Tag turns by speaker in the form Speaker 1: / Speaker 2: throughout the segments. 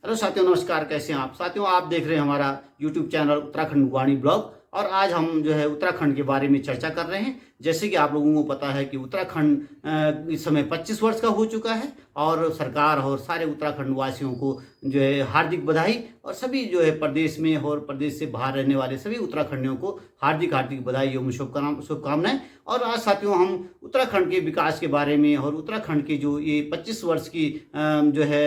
Speaker 1: Hello साथियों, नमस्कार। कैसे हैं आप साथियों? आप देख रहे हैं हमारा यूट्यूब चैनल उत्तराखंड वाणी ब्लॉग। और आज हम जो है उत्तराखंड के बारे में चर्चा कर रहे हैं। जैसे कि आप लोगों को पता है कि उत्तराखंड इस समय 25 वर्ष का हो चुका है और सरकार और सारे उत्तराखंड वासियों को जो है हार्दिक बधाई। और सभी जो है प्रदेश में और प्रदेश से बाहर रहने वाले सभी उत्तराखंडियों को हार्दिक हार्दिक बधाई एवं शुभकामनाएं। और आज साथियों हम उत्तराखंड के विकास के बारे में और उत्तराखंड की जो ये 25 वर्ष की जो है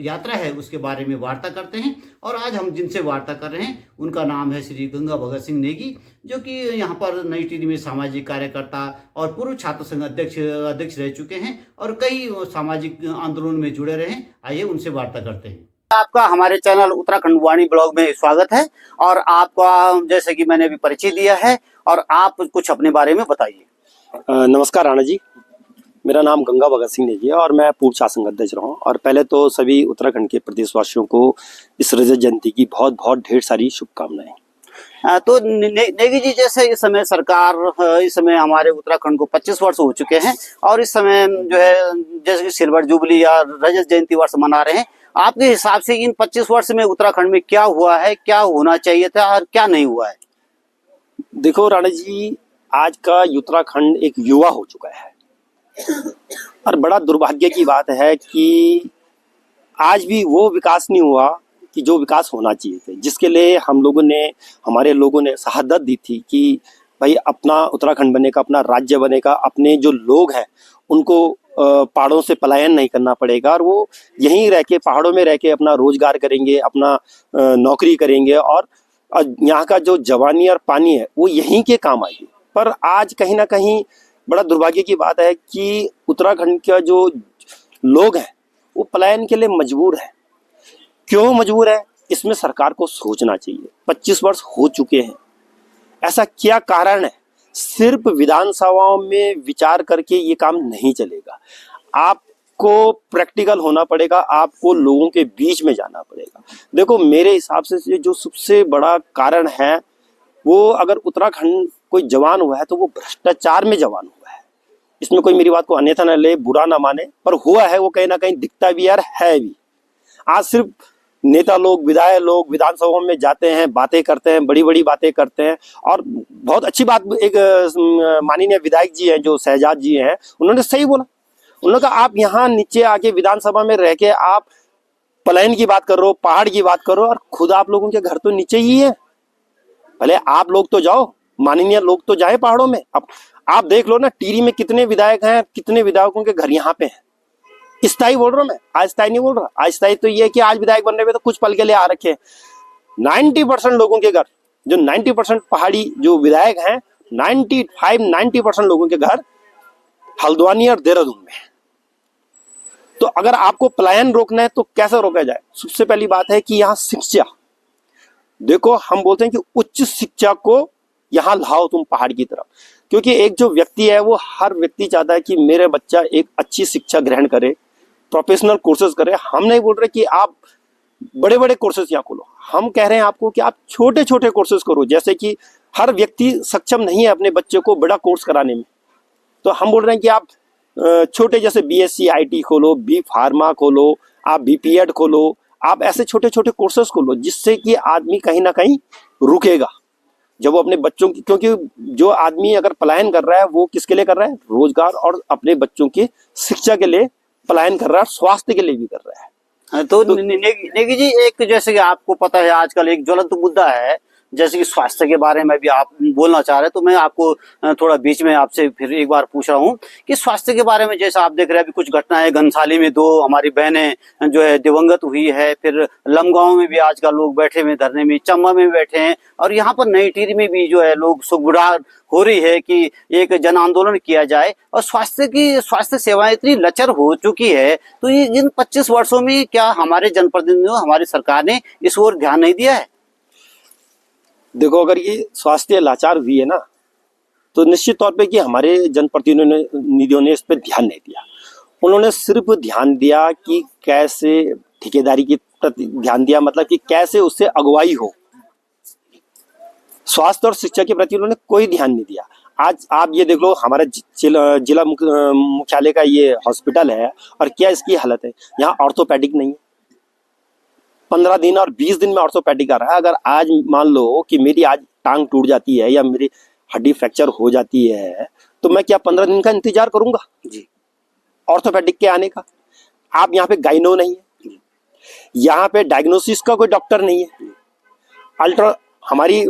Speaker 1: यात्रा है उसके बारे में वार्ता करते हैं। और आज हम जिनसे वार्ता कर रहे हैं उनका नाम है श्री गंगा भगत सिंह नेगी, जो कि यहाँ पर नई टिहरी में सामाजिक कार्यकर्ता और पूर्व छात्र संघ अध्यक्ष रह चुके हैं और कई सामाजिक आंदोलन में जुड़े रहे हैं। आइए उनसे वार्ता करते हैं। आपका हमारे चैनल उत्तराखंड वाणी ब्लॉग में स्वागत है। और आपका जैसे कि मैंने अभी परिचय दिया है और आप कुछ अपने बारे में बताइए।
Speaker 2: नमस्कार राणा जी, मेरा नाम गंगा भगत सिंह नेगी है और मैं पूर्व छात्र संघ अध्यक्ष रहा हूँ। और पहले तो सभी उत्तराखंड के प्रदेशवासियों को इस रजत जयंती की बहुत बहुत ढेर सारी शुभकामनाएं।
Speaker 1: तो नेगी जी, जैसे इस समय सरकार इस समय हमारे उत्तराखंड को 25 वर्ष हो चुके हैं और इस समय जो है जैसे कि सिल्वर जुबली या रजत जयंती वर्ष मना रहे हैं। आपके हिसाब से इन 25 वर्ष में उत्तराखंड में क्या हुआ है, क्या होना चाहिए था और क्या नहीं हुआ है?
Speaker 2: देखो राणा जी, आज का उत्तराखंड एक युवा हो चुका है और बड़ा दुर्भाग्य की बात है कि आज भी वो विकास नहीं हुआ कि जो विकास होना चाहिए थे, जिसके लिए हमारे लोगों ने शहादत दी थी कि भाई अपना उत्तराखंड बनेगा, अपना राज्य बनेगा, अपने जो लोग हैं उनको पहाड़ों से पलायन नहीं करना पड़ेगा और वो यहीं रह के पहाड़ों में रह के अपना रोजगार करेंगे, अपना नौकरी करेंगे और यहाँ का जो जवानी और पानी है वो यहीं के काम आएगी। पर आज कहीं ना कहीं बड़ा दुर्भाग्य की बात है कि उत्तराखंड का जो लोग हैं वो पलायन के लिए मजबूर है। क्यों मजबूर है, इसमें सरकार को सोचना चाहिए। 25 वर्ष हो चुके हैं, ऐसा क्या कारण है? सिर्फ विधानसभाओं में विचार करके ये काम नहीं चलेगा। आपको प्रैक्टिकल होना पड़ेगा, आपको लोगों के बीच में जाना पड़ेगा। देखो मेरे हिसाब से जो सबसे बड़ा कारण है वो, अगर उत्तराखंड कोई जवान हुआ है तो वो भ्रष्टाचार में जवान हुआ है। इसमें कोई मेरी बात को अन्यथा न ले, बुरा ना माने, पर हुआ है वो कहीं ना कहीं दिखता भी है भी। आज सिर्फ नेता लोग, विधायक लोग विधानसभा में जाते हैं, बातें करते हैं, बड़ी बड़ी बातें करते हैं। और बहुत अच्छी बात एक माननीय विधायक जी हैं जो शहजाद जी हैं, उन्होंने सही बोला। उन्होंने कहा आप यहाँ नीचे आके विधानसभा में रह के आप पलायन की बात करो, पहाड़ की बात करो, और खुद आप लोगों के घर तो नीचे ही है। भले आप लोग तो जाओ, माननीय लोग तो जाए पहाड़ों में। अब आप देख लो ना, टिहरी में कितने विधायक हैं, कितने विधायकों के घर यहाँ पे हैं। स्थायी बोल रहा हूं मैं, अस्थायी नहीं बोल रहा। अस्थायी तो ये है कि आज विधायक बनने में तो कुछ पल के लिए आ रखे हैं। 90% लोगों के घर, जो 90% पहाड़ी जो विधायक हैं, 90% लोगों के घर हल्द्वानी और देहरादून में है। तो अगर आपको पलायन रोकना है तो कैसे रोका जाए? सबसे पहली बात है कि यहाँ शिक्षा, देखो हम बोलते हैं कि उच्च शिक्षा को यहाँ लाओ तुम पहाड़ की तरफ। क्योंकि एक जो व्यक्ति है वो, हर व्यक्ति चाहता है कि मेरे बच्चा एक अच्छी शिक्षा ग्रहण करे, प्रोफेशनल कोर्सेज करे। हम नहीं बोल रहे कि आप बड़े बड़े कोर्सेज यहाँ खोलो, हम कह रहे हैं आपको कि आप छोटे छोटे कोर्सेज करो। जैसे कि हर व्यक्ति सक्षम नहीं है अपने बच्चे को बड़ा कोर्स कराने में, तो हम बोल रहे हैं कि आप छोटे, जैसे BSc IT खोलो, B Pharma खोलो, आप BPEd खोलो, आप ऐसे छोटे छोटे कोर्सेज खोलो, जिससे कि आदमी कहीं ना कहीं रुकेगा जब वो अपने बच्चों की, क्योंकि जो आदमी अगर पलायन कर रहा है वो किसके लिए कर रहा है? रोजगार और अपने बच्चों की शिक्षा के लिए पलायन कर रहा है, स्वास्थ्य के लिए भी कर रहा है।
Speaker 1: तो नेगी जी, एक जैसे कि आपको पता है आजकल एक ज्वलंत मुद्दा है जैसे कि स्वास्थ्य के बारे में भी आप बोलना चाह रहे हैं, तो मैं आपको थोड़ा बीच में आपसे फिर एक बार पूछ रहा हूँ कि स्वास्थ्य के बारे में जैसा आप देख रहे हैं अभी कुछ घटना है। घनसाली में 2 हमारी बहनें जो है दिवंगत हुई है, फिर लमगांव में भी आजकल लोग बैठे हुए धरने में, चंबा में बैठे हैं, और यहाँ पर नई टिहरी में भी जो है लोग सुगबुड़ाहट हो रही है कि एक जन आंदोलन किया जाए। और स्वास्थ्य सेवाएं इतनी लचर हो चुकी है, तो ये इन 25 वर्षों में क्या हमारे जनप्रतिनिधियों, हमारी सरकार ने इस ओर ध्यान नहीं दिया है?
Speaker 2: देखो अगर ये स्वास्थ्य लाचार हुई है ना, तो निश्चित तौर पे कि हमारे जनप्रतिनिधियों ने इस पर ध्यान नहीं दिया। उन्होंने सिर्फ ध्यान दिया कि कैसे ठेकेदारी के प्रति ध्यान दिया, मतलब कि कैसे उससे अगुवाई हो। स्वास्थ्य और शिक्षा के प्रति उन्होंने कोई ध्यान नहीं दिया। आज आप ये देख लो, हमारा जिला मुख्यालय का ये हॉस्पिटल है और क्या इसकी हालत है। यहाँ ऑर्थोपेडिक नहीं है, 15 दिन और 20 दिन में ऑर्थोपेडिक आ रहा है। अगर आज मान लो कि मेरी आज टांग टूट जाती है या मेरी हड्डी फ्रैक्चर हो जाती है, तो मैं क्या 15 दिन का इंतजार करूंगा
Speaker 1: जी
Speaker 2: ऑर्थोपेडिक के आने का? आप यहाँ पे गाइनो नहीं है, यहाँ पे डायग्नोसिस का कोई डॉक्टर नहीं है। अल्ट्रा हमारी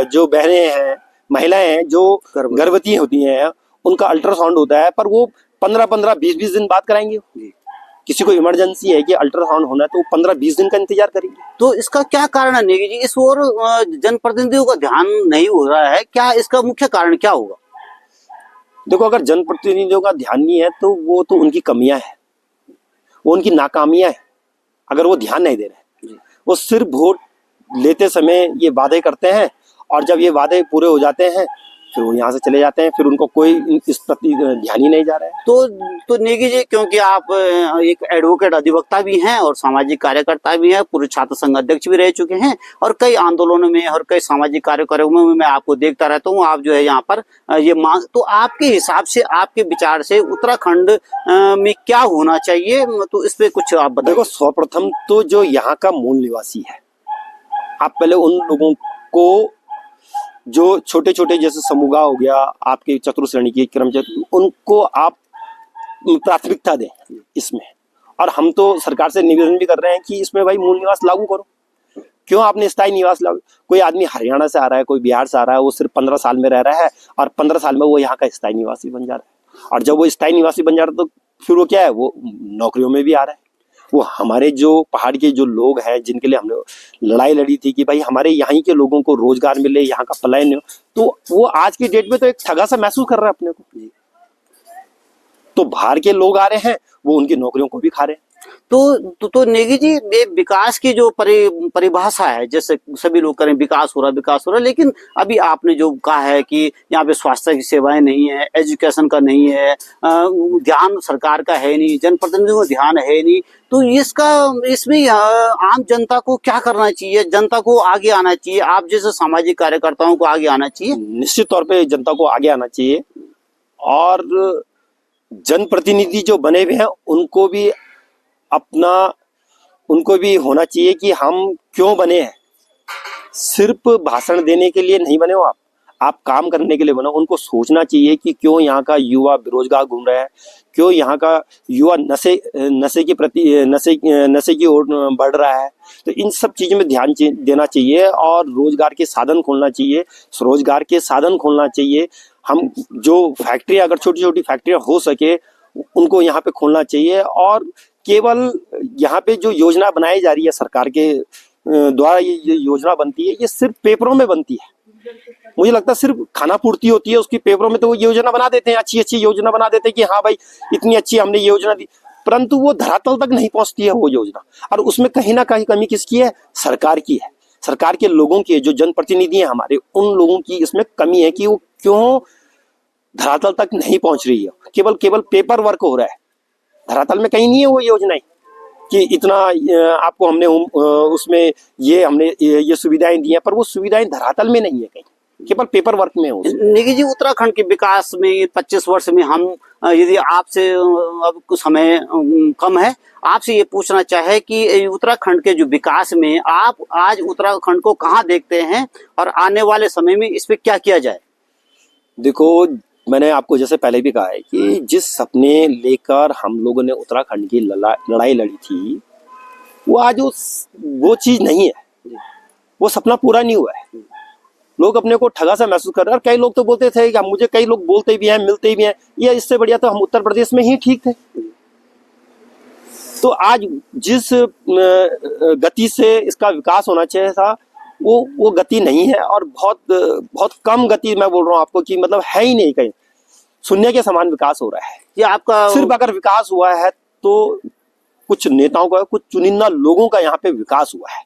Speaker 2: जो बहनें हैं, महिलाएं हैं जो गर्भवती होती हैं, उनका अल्ट्रासाउंड होता है, पर वो 15-15, 20-20 दिन बाद कराएंगे। किसी को इमरजेंसी है कि अल्ट्रासाउंड होना है तो 15-20 दिन का इंतजार करेंगे।
Speaker 1: तो इसका क्या कारण है नेगी जी? इस ओर जनप्रतिनिधियों का ध्यान नहीं हो रहा है क्या? इसका मुख्य कारण क्या होगा?
Speaker 2: देखो, अगर जनप्रतिनिधियों का ध्यान नहीं है तो वो तो उनकी कमियां हैं, वो उनकी नाकामियां हैं। अगर वो ध्यान नहीं दे रहे, वो सिर्फ वोट लेते समय ये वादे करते हैं और जब ये वादे पूरे हो जाते हैं फिर वो यहाँ से चले जाते हैं, फिर उनको कोई इस प्रति ध्यान ही नहीं जा रहा है।
Speaker 1: तो नेगी जी, क्योंकि आप एक एडवोकेट अधिवक्ता भी हैं और सामाजिक कार्यकर्ता भी हैं, पूर्व छात्र संघ अध्यक्ष भी रह चुके हैं और कई आंदोलनों में और कई सामाजिक कार्यक्रमों में मैं आपको देखता रहता हूँ। आप जो है यहाँ पर ये मांग, तो आपके हिसाब से, आपके विचार से उत्तराखंड में क्या होना चाहिए? तो इस पे कुछ आप बताइए।
Speaker 2: देखो, सर्वप्रथम तो जो यहाँ का मूल निवासी है, आप पहले उन लोगों को जो छोटे छोटे जैसे समूह हो गया, आपके चतुर्श्रेणी की कर्मचारी, उनको आप प्राथमिकता दें इसमें। और हम तो सरकार से निवेदन भी कर रहे हैं कि इसमें भाई मूल निवास लागू करो। क्यों आपने स्थायी निवास लागू? कोई आदमी हरियाणा से आ रहा है, कोई बिहार से आ रहा है, वो सिर्फ 15 साल में रह रहा है और 15 साल में वो यहाँ का स्थायी निवासी बन जा रहा है। और जब वो स्थायी निवासी बन जा रहा है तो फिर वो क्या है, वो नौकरियों में भी आ रहा है। वो हमारे जो पहाड़ के जो लोग हैं जिनके लिए हमने लड़ाई लड़ी थी कि भाई हमारे यहाँ के लोगों को रोजगार मिले, यहाँ का पलायन हो, तो वो आज की डेट में तो एक ठगा सा महसूस कर रहा है अपने को। तो बाहर के लोग आ रहे हैं, वो उनकी नौकरियों को भी खा रहे हैं।
Speaker 1: तो नेगी जी, ये विकास की जो परिभाषा है, जैसे सभी लोग करें विकास हो रहा, लेकिन अभी आपने जो कहा है कि यहाँ पे स्वास्थ्य की सेवाएं नहीं है, एजुकेशन का नहीं है, ध्यान सरकार का है नहीं, जनप्रतिनिधियों का ध्यान है नहीं, तो इसमें आम जनता को क्या करना चाहिए? जनता को आगे आना चाहिए, आप जैसे सामाजिक कार्यकर्ताओं को आगे आना चाहिए।
Speaker 2: निश्चित तौर पे जनता को आगे आना चाहिए और जनप्रतिनिधि जो बने हुए हैं उनको भी होना चाहिए कि हम क्यों बने हैं। सिर्फ भाषण देने के लिए नहीं बने हो आप काम करने के लिए बनो। उनको सोचना चाहिए कि क्यों यहाँ का युवा बेरोजगार घूम रहा है, क्यों यहाँ का युवा नशे की ओर बढ़ रहा है। तो इन सब चीजों में ध्यान देना चाहिए और रोजगार के साधन खोलना चाहिए। हम जो फैक्ट्री, अगर छोटी छोटी फैक्ट्रियां हो सके उनको यहाँ पे खोलना चाहिए। और केवल यहाँ पे जो योजना बनाई जा रही है सरकार के द्वारा, ये योजना बनती है, ये सिर्फ पेपरों में बनती है। मुझे लगता है सिर्फ खाना पूर्ति होती है उसकी। पेपरों में तो वो योजना बना देते हैं, अच्छी योजना बना देते हैं कि हाँ भाई इतनी अच्छी हमने योजना दी, परंतु वो धरातल तक नहीं पहुंचती है वो योजना। और उसमें कहीं ना कहीं कमी किसकी है? सरकार की है, सरकार के लोगों की है, जो जनप्रतिनिधि हैं हमारे, उन लोगों की इसमें कमी है कि वो क्यों धरातल तक नहीं पहुंच रही है। केवल पेपर वर्क हो रहा है, धरातल में कहीं नहीं है वो योजनाएं कि इतना आपको हमने उसमें हमने ये सुविधाएं दी हैं, पर वो सुविधाएं धरातल में नहीं है, कहीं केवल पेपर वर्क में हो।
Speaker 1: निखिल जी, उत्तराखंड के विकास में 25 वर्ष में हम यदि आपसे अब कुछ समय कम है, आपसे ये पूछना चाहे कि उत्तराखंड के जो विकास में आप आज उत्तराखंड को कहाँ देखते हैं और आने वाले समय में इस पे क्या किया जाए?
Speaker 2: देखो, मैंने आपको जैसे पहले भी कहा है कि जिस सपने लेकर हम लोगों ने उत्तराखंड की लड़ाई लड़ी थी, वो आज वो चीज नहीं है, वो सपना पूरा नहीं हुआ है। लोग अपने को ठगा सा महसूस कर रहे हैं। और कई लोग तो बोलते थे कि मुझे, कई लोग बोलते भी हैं, मिलते भी हैं, ये इससे बढ़िया तो हम उत्तर प्रदेश में ही ठीक थे। तो आज जिस गति से इसका विकास होना चाहिए था, वो गति नहीं है और बहुत कम गति, मैं बोल रहा हूँ आपको कि मतलब है ही नहीं, कहीं शून्य के समान विकास हो रहा है।
Speaker 1: ये आपका
Speaker 2: सिर्फ अगर विकास हुआ है तो कुछ नेताओं का, कुछ चुनिंदा लोगों का यहाँ पे विकास हुआ है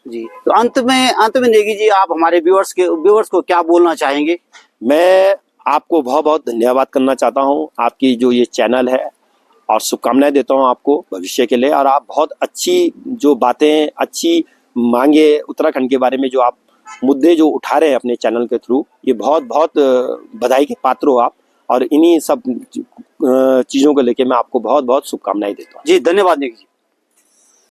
Speaker 1: जी। तो अंत में नेगी जी, आप हमारे व्यूअर्स को क्या बोलना चाहेंगे?
Speaker 2: मैं आपको बहुत बहुत धन्यवाद करना चाहता हूँ, आपकी जो ये चैनल है, और शुभकामनाएं देता हूँ आपको भविष्य के लिए। और आप बहुत अच्छी जो बातें, अच्छी मांगे उत्तराखंड के बारे में, जो आप मुद्दे जो उठा रहे हैं अपने चैनल के थ्रू, ये बहुत बहुत बधाई के पात्र हो आप। और इन्हीं सब चीज़ों को लेके मैं आपको बहुत बहुत शुभकामनाएं देता हूँ।
Speaker 1: जी, धन्यवाद नेगी जी।